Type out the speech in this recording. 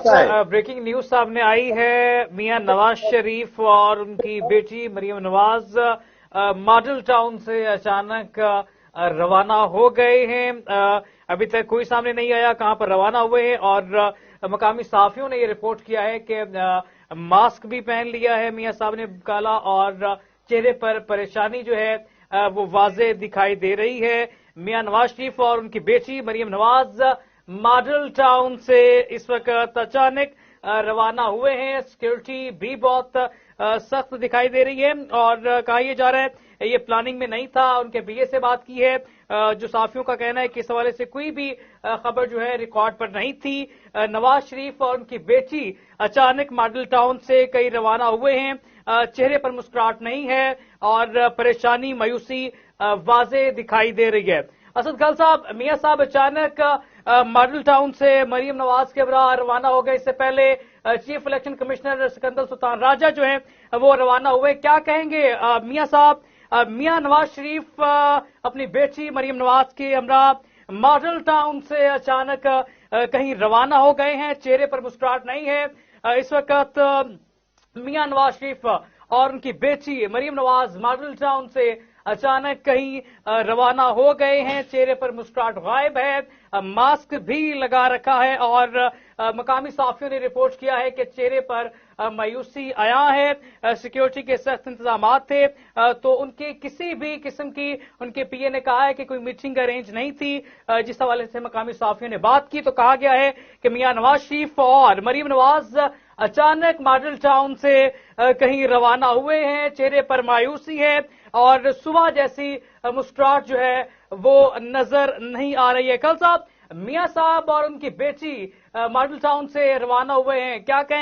Breaking news सामने आई है। मियां नवाज शरीफ और उनकी बेटी मरियम नवाज मॉडल टाउन से अचानक रवाना हो गए हैं। अभी तक कोई सामने नहीं आया कहां पर रवाना हुए हैं और मकामी सहाफियों ने ये रिपोर्ट किया है कि मास्क भी पहन लिया है मियां साहब ने काला, और चेहरे पर परेशानी जो है वो वाजे दिखाई दे रही है। मियां नवाज शरीफ और उनकी बेटी मरियम नवाज मॉडल टाउन से इस वक्त अचानक रवाना हुए हैं। सिक्योरिटी भी बहुत सख्त दिखाई दे रही है और कहा यह जा रहा है ये प्लानिंग में नहीं था। उनके पीए से बात की है, जो साफियों का कहना है कि इस हवाले से कोई भी खबर जो है रिकॉर्ड पर नहीं थी। नवाज शरीफ और उनकी बेटी अचानक मॉडल टाउन से कहीं रवाना हुए हैं। चेहरे पर मुस्कुराहट नहीं है और परेशानी मायूसी वाजे दिखाई दे रही है। असद खल साहब, मियां साहब अचानक मॉडल टाउन से मरियम नवाज के बराह रवाना हो गए। इससे पहले chief election commissioner Sikandar Sultan Raja जो है वो रवाना हुए। क्या कहेंगे मियां साहब? मियां नवाज शरीफ अपनी बेटी मरियम नवाज के हमरा मॉडल टाउन से अचानक कहीं रवाना हो गए हैं, चेहरे पर मुस्कुराहट नहीं है। इस वक्त मियां नवाज शरीफ और उनकी बेटी मरियम नवाज मॉडल टाउन से अचानक कहीं रवाना हो गए हैं, चेहरे पर मुस्कुराहट गायब है, मास्क भी लगा रखा है और मकामी सहाफियों ने रिपोर्ट किया है कि चेहरे पर मायूसी आया है। सिक्योरिटी के सख्त इंतजाम थे, तो उनके किसी भी किस्म की उनके पीए ने कहा है कि कोई मीटिंग अरेंज नहीं थी। जिस हवाले से मकामी सहाफियों ने बात की तो कहा गया है कि मियां नवाज शरीफ और मरियम नवाज अचानक मॉडल टाउन से कहीं रवाना हुए हैं, चेहरे पर मायूसी है और सुबह जैसी मुस्कुराहट जो है वो नजर नहीं आ रही है। कल साहब, मियां साहब और उनकी बेटी मॉडल टाउन से रवाना हुए हैं, क्या कहें?